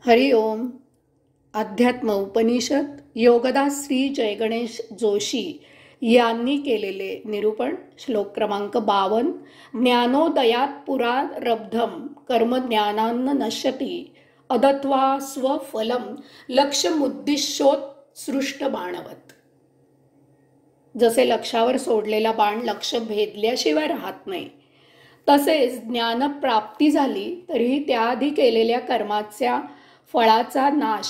हरि ओम. अध्यात्म उपनिषद योगदास श्री जयगणेश जोशी यांनी केलेले निरूपण. श्लोक क्रमांक 52. ज्ञानोदयात पुरारब्धम कर्मज्ञानान्न नश्यती अदत्वा स्वफलम लक्ष्यमुद्दिश्योत्सृष्ट बाणवत. जसे लक्षावर सोडलेला बाण लक्ष भेदल्याशिवाय राहत नाही, तसेच ज्ञानप्राप्ती झाली तरीही त्याआधी केलेल्या कर्माच्या फळाचा नाश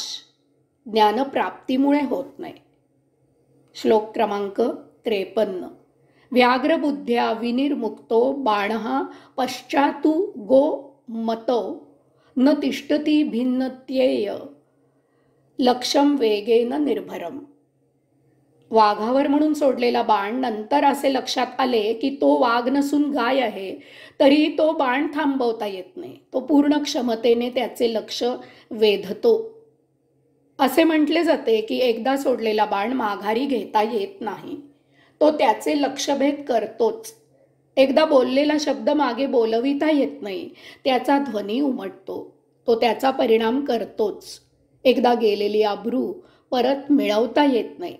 ज्ञानप्राप्तीमुळे होत नाही. श्लोक क्रमांक 53. व्याघ्रबुद्ध्या विनिर्मुक्तो बाणः पश्चातु गो मतो न तिष्ठती भिन्नत्येय लक्ष्यम वेगेन निर्भरम. वाघावर म्हणून सोडलेला बाण नंतर असे लक्षात आले की तो वाघ नसून गाय आहे, तरी तो बाण थांबवता येत नाही. तो पूर्ण क्षमतेने त्याचे लक्ष वेधतो. असे म्हटले जाते की एकदा सोडलेला बाण माघारी घेता येत नाही. तो त्याचे लक्षभेद करतोच. एकदा बोललेला शब्द मागे बोलविता येत नाही. त्याचा ध्वनी उमटतो. तो त्याचा परिणाम करतोच. एकदा गेलेली अब्रू परत मिळवता येत नाही.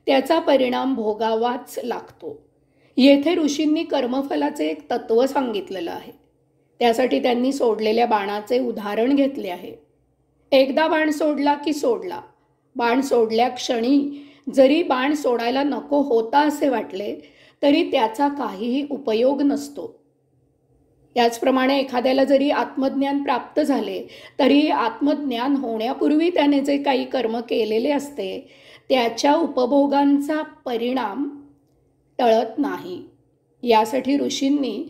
त्याचा परिणाम भोगावाच लागतो. येथे ऋषींनी कर्मफलाचे एक तत्व सांगितलेलं आहे. त्यासाठी त्यांनी सोडलेल्या बाणाचे उदाहरण घेतले आहे. एकदा बाण सोडला की सोडला. बाण सोडल्या क्षणी जरी बाण सोडायला नको होता असे वाटले तरी त्याचा काहीही उपयोग नसतो. त्याचप्रमाणे एखाद्याला जरी आत्मज्ञान प्राप्त झाले तरी आत्मज्ञान होण्यापूर्वी त्याने जे काही कर्म केलेले असते त्याच्या उपभोगांचा परिणाम टळत नाही. यासाठी ऋषींनी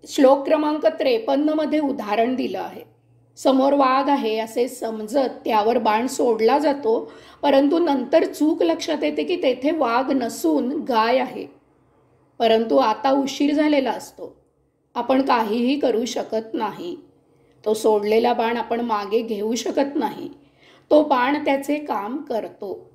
श्लोक क्रमांक 53 मध्ये उदाहरण दिलं आहे. समोर वाघ आहे असे समजत त्यावर बाण सोडला जातो, परंतु नंतर चूक लक्षात येते की तेथे वाघ नसून गाय आहे. परंतु आता उशीर झालेला असतो. आपण काहीही करू शकत नाही. तो सोडलेला बाण आपण मागे घेऊ शकत नाही. तो बाण त्याचे काम करतो.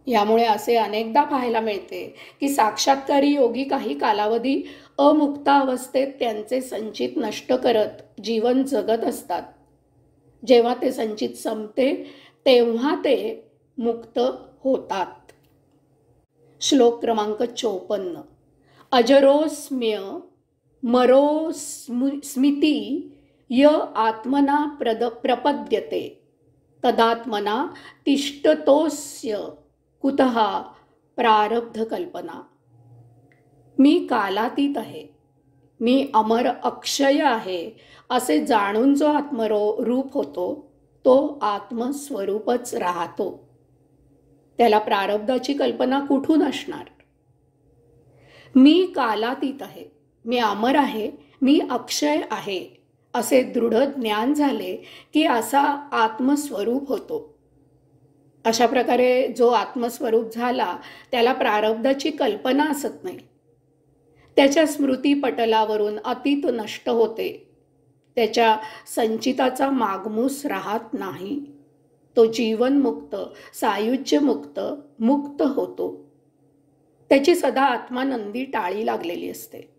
यामुळे असे अनेकदा पाहायला मिळते की साक्षात्कारी योगी काही कालावधी अमुक्ता अवस्थेत त्यांचे संचित नष्ट करत जीवन जगत असतात. जेव्हा ते संचित संपते तेव्हा ते मुक्त होतात. श्लोक क्रमांक 54. अजरोस्म्य मरो स्मिती य आत्मना प्रपद्यते तदात्मना तिष्ठतोस्य कुतः प्रारब्ध कल्पना. मी कालातीत आहे, मी अमर अक्षय आहे असे जाणून जो आत्मरूप होतो तो आत्मस्वरूपच राहतो. त्याला प्रारब्धाची कल्पना कुठून असणार? मी कालातीत आहे, मी अमर आहे, मी अक्षय आहे असे दृढ ज्ञान झाले की असा आत्मस्वरूप होतो. अशा प्रकारे जो आत्मस्वरूप झाला त्याला प्रारब्धाची कल्पना असत नाही. त्याच्या स्मृती पटलावरून अतीत नष्ट होते. त्याच्या संचिताचा मागमूस राहत नाही. तो जीवनमुक्त, सायुज्यमुक्त, मुक्त होतो. त्याची सदा आत्मानंदी टाळी लागलेली असते.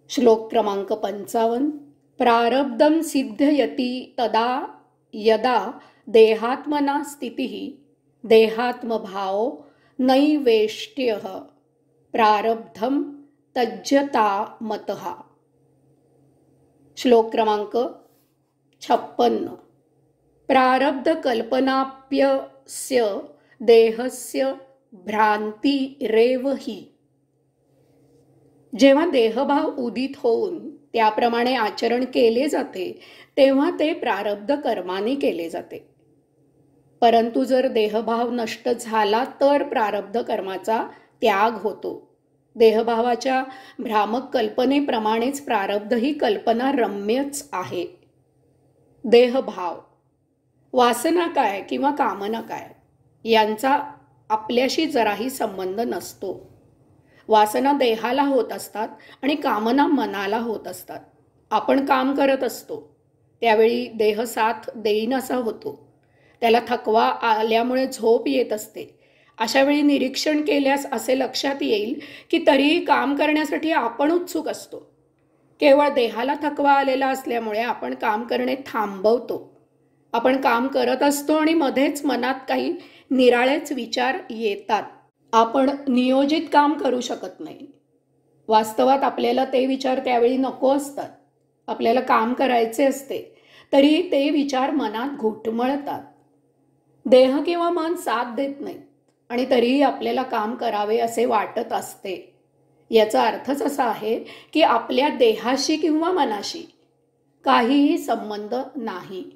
श्लोक क्रमांक 55. प्रारब्धम सिद्धयति तदा यदा देहात्मना स्थितिः देहात्मभाव नैवेष्ट्यः प्रारब्धम तज्जता मतः. श्लोक क्रमांक 56. प्रारब्ध कल्पनाप्यस्य देहस्य भ्रांतिरेव हि. जेव्हा देहभाव उदित होऊन त्याप्रमाणे आचरण केले जाते तेव्हा ते प्रारब्ध कर्माने केले जाते. परंतु जर देहभाव नष्ट झाला तर प्रारब्ध कर्माचा त्याग होतो. देहभावाच्या भ्रामक कल्पनेप्रमाणेच प्रारब्ध ही कल्पना रम्यच आहे. देहभाव, वासना काय किंवा कामना काय यांचा आपल्याशी जराही संबंध नसतो. वासना देहाला होत असतात आणि कामना मनाला होत असतात. आपण काम करत असतो त्यावेळी देह साथ देईन असा होतो. त्याला थकवा आल्यामुळे झोप येत असते. अशा वेळी निरीक्षण केल्यास असे लक्षात येईल की तरीही काम करण्यासाठी आपण उत्सुक असतो. केवळ देहाला थकवा आलेला असल्यामुळे आपण काम करणे थांबवतो. आपण काम करत असतो आणि मध्येच मनात काही निराळेच विचार येतात. आपण नियोजित काम करू शकत नाही. वास्तवात आपल्याला ते विचार त्यावेळी नको असतात. आपल्याला काम करायचे असते, तरी ते विचार मनात घुटमळतात. देह किंवा मन साथ देत नाहीत आणि तरीही आपल्याला काम करावे असे वाटत असते. याचा अर्थच असा आहे की आपल्या देहाशी किंवा मनाशी काहीही संबंध नाही.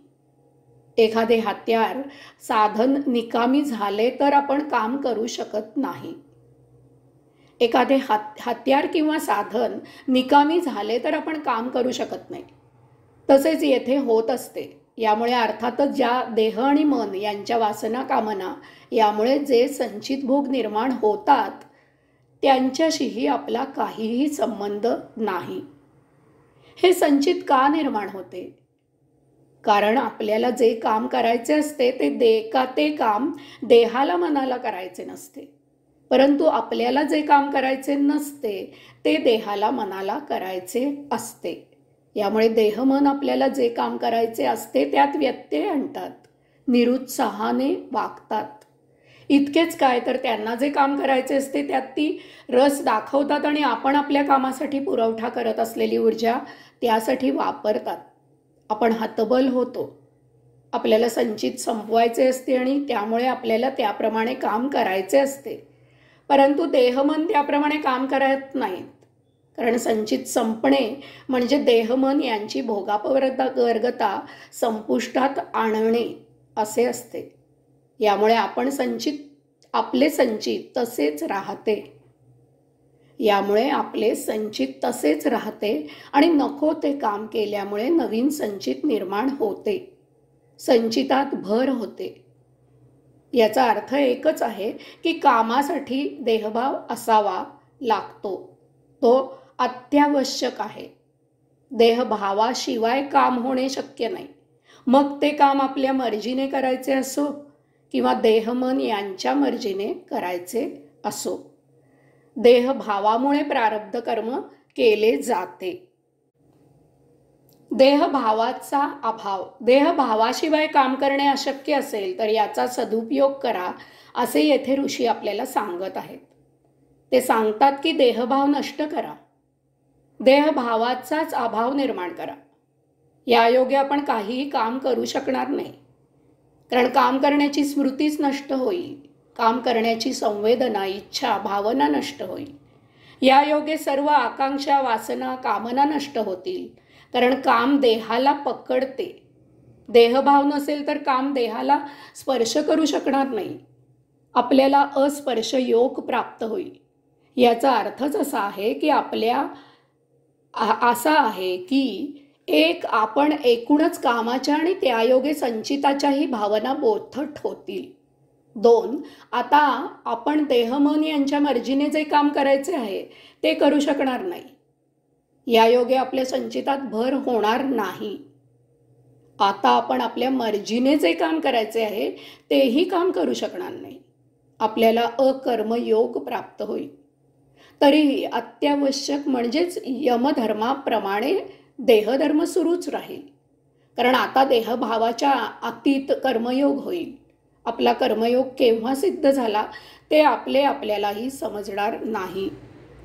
एखादे हत्यार साधन निकामी झाले तर आपण काम करू शकत नाही. एखादे हत्यार किंवा साधन निकामी झाले तर आपण काम करू शकत नाही. तसेच येथे होत असते. यामुळे अर्थातच ज्या देह आणि मन यांच्या वासना कामना यामुळे जे संचित भोग निर्माण होतात त्यांच्याशीही आपला काहीही संबंध नाही. हे संचित का निर्माण होते? कारण आपल्याला जे काम करायचे असते ते काम देहाला मनाला करायचे नसते, परंतु आपल्याला जे काम करायचे नसते ते देहाला मनाला करायचे असते. यामुळे देह मन आपल्याला जे काम करायचे असते त्यात व्यत्यय आणतात, निरुत्साहाने वागतात. इतकेच काय तर त्यांना जे काम करायचे असते त्यात ती रस दाखवतात आणि आपण आपल्या कामासाठी पुरवठा करत असलेली ऊर्जा त्यासाठी वापरतात. आपण हतबल होतो. आपल्याला संचित संपवायचे असते आणि त्यामुळे आपल्याला त्याप्रमाणे काम करायचे असते, परंतु देहमन त्याप्रमाणे काम करत नाहीत. कारण संचित संपणे म्हणजे देहमन यांची भोगापवर्गता संपुष्टात आणणे असे असते. यामुळे आपले संचित तसेच राहते आणि नको ते काम केल्यामुळे नवीन संचित निर्माण होते. संचितात भर होते. याचा अर्थ एकच आहे की कामासाठी देहभाव असावा लागतो. तो अत्यावश्यक आहे. देहभावाशिवाय काम होणे शक्य नाही. मग ते काम आपल्या मर्जीने करायचे असो किंवा देहमन यांच्या मर्जीने करायचे असो. देहभावामुळे प्रारब्ध कर्म केले जाते. देहभावाचा अभाव. देहभावाशिवाय काम करणे अशक्य असेल तर याचा सदुपयोग करा असे येथे ऋषी आपल्याला सांगत आहेत. ते सांगतात की देहभाव नष्ट करा, देहभावाचाच अभाव निर्माण करा. यायोगे आपण काहीही काम करू शकणार नाही. कारण काम करण्याची स्मृतीच नष्ट होईल. काम करण्याची संवेदना, इच्छा, भावना नष्ट होईल. यायोगे सर्व आकांक्षा, वासना, कामना नष्ट होतील. कारण काम देहाला पकडते. देहभाव नसेल तर काम देहाला स्पर्श करू शकणार नाही. आपल्याला अस्पर्श योग प्राप्त होईल. याचा अर्थच असा आहे की आपण एकूणच कामाच्या आणि त्यायोगे संचिताच्याही भावना बोथट होतील. 2. आता आपण देहमन यांच्या मर्जीने जे काम करायचे आहे ते करू शकणार नाही. यायोगे आपल्या संचितात भर होणार नाही. आता आपण आपल्या मर्जीने जे काम करायचे आहे तेही काम करू शकणार नाही. आपल्याला अकर्मयोग प्राप्त होईल. तरीही अत्यावश्यक म्हणजेच यमधर्माप्रमाणे देहधर्म सुरूच राहील. कारण आता देहभावाच्या अतीत कर्मयोग होईल. आपला कर्मयोग केव्हा सिद्ध झाला ते आपल्यालाही समजणार नाही.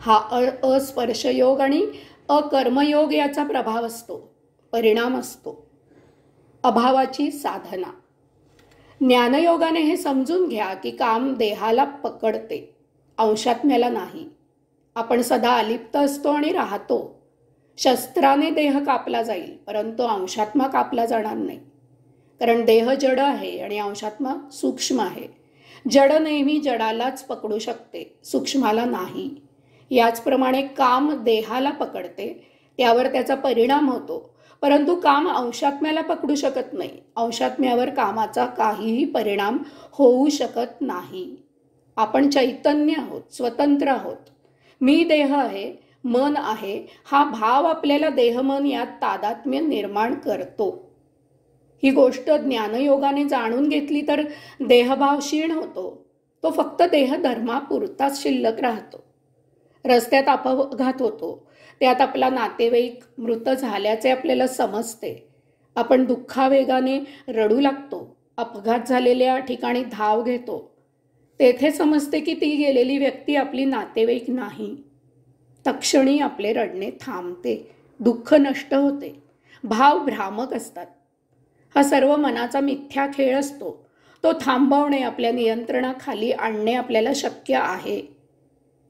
हा अस्पर्शयोग आणि अकर्मयोग याचा प्रभाव असतो, परिणाम असतो. अभावाची साधना. ज्ञानयोगाने हे समजून घ्या की काम देहाला पकडते, अंशात्म्याला नाही. आपण सदा अलिप्त असतो आणि राहतो. शस्त्राने देह कापला जाईल, परंतु अंशात्मा कापला जाणार नाही. कारण देह जड आहे आणि अंशात्मा सूक्ष्म आहे. जड नेहमी जडालाच पकडू शकते, सूक्ष्माला नाही. याचप्रमाणे काम देहाला पकडते, त्यावर त्याचा परिणाम होतो, परंतु काम अंशात्म्याला पकडू शकत नाही. अंशात्म्यावर कामाचा काहीही परिणाम होऊ शकत नाही. आपण चैतन्य आहोत, स्वतंत्र आहोत. मी देह आहे, मन आहे, हा भाव आपल्याला देहमन यात तादात्म्य निर्माण करतो. ही गोष्ट ज्ञानयोगाने जाणून घेतली तर देहभाव क्षीण होतो. तो फक्त देहधर्मापुरताच शिल्लक राहतो. रस्त्यात अपघात होतो, त्यात आपला नातेवाईक मृत झाल्याचे आपल्याला समजते. आपण दुःखावेगाने रडू लागतो. अपघात झालेल्या ठिकाणी धाव घेतो. तेथे समजते की ती गेलेली व्यक्ती आपली नातेवाईक नाही. तत्क्षणी आपले रडणे थांबते. दुःख नष्ट होते. भाव भ्रामक असतात. हा सर्व मनाचा मिथ्या खेळ असतो. तो थांबवणे, आपल्या नियंत्रणाखाली आणणे आपल्याला शक्य आहे.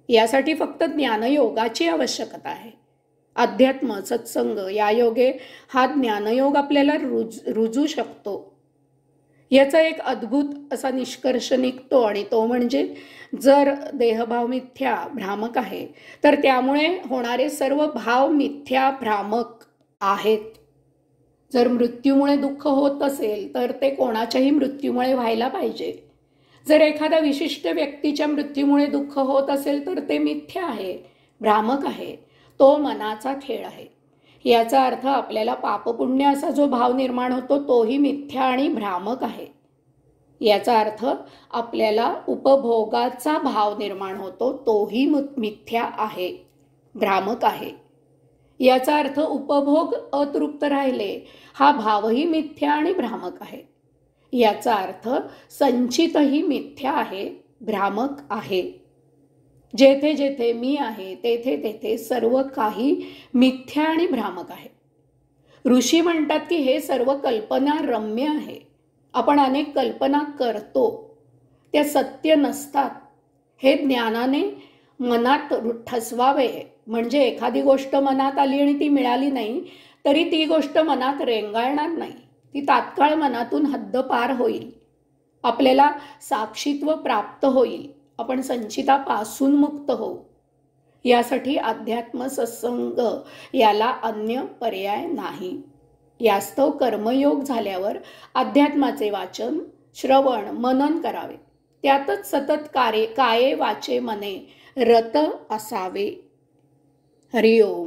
यासाठी फक्त ज्ञानयोगाची आवश्यकता आहे. अध्यात्म, सत्संग या योगे हा ज्ञानयोग आपल्याला रुजू शकतो. याचा एक अद्भुत असा निष्कर्ष निघतो आणि तो म्हणजे जर देहभाव मिथ्या भ्रामक आहे तर त्यामुळे होणारे सर्व भाव मिथ्या भ्रामक आहेत. जर मृत्यूमुळे दुःख होत असेल तर ते कोणाच्याही मृत्यूमुळे व्हायला पाहिजे. जर एखाद्या विशिष्ट व्यक्तीच्या मृत्यूमुळे दुःख होत असेल तर ते मिथ्या आहे, भ्रामक आहे. तो मनाचा खेळ आहे. याचा अर्थ आपल्याला पापपुण्य असा जो भाव निर्माण होतो तोही मिथ्या आणि भ्रामक आहे. याचा अर्थ आपल्याला उपभोगाचा भाव निर्माण होतो तोही मिथ्या आहे, भ्रामक आहे. याचा अर्थ उपभोग अतृप्त राहिले हा भावही मिथ्या आणि भ्रामक आहे. याचा अर्थ संचितही मिथ्या आहे, भ्रामक आहे. जेथे जेथे मी आहे तेथे तेथे सर्व काही मिथ्या आणि भ्रामक आहे. ऋषी म्हणतात की हे सर्व कल्पना रम्य आहे. आपण अनेक कल्पना करतो, त्या सत्य नसतात. हे ज्ञानाने मनात ठसवावे. म्हणजे एखादी गोष्ट मनात आली आणि ती मिळाली नाही तरी ती गोष्ट मनात रेंगाळणार नाही. ती तात्काळ मनातून हद्दपार होईल. आपल्याला साक्षीत्व प्राप्त होईल. आपण संचितापासून मुक्त होऊ. यासाठी अध्यात्म सत्संग याला अन्य पर्याय नाही. यास्तव कर्मयोग झाल्यावर अध्यात्माचे वाचन, श्रवण, मनन करावे. त्यातच सतत काये वाचे मने रत असावे. हरि ओम.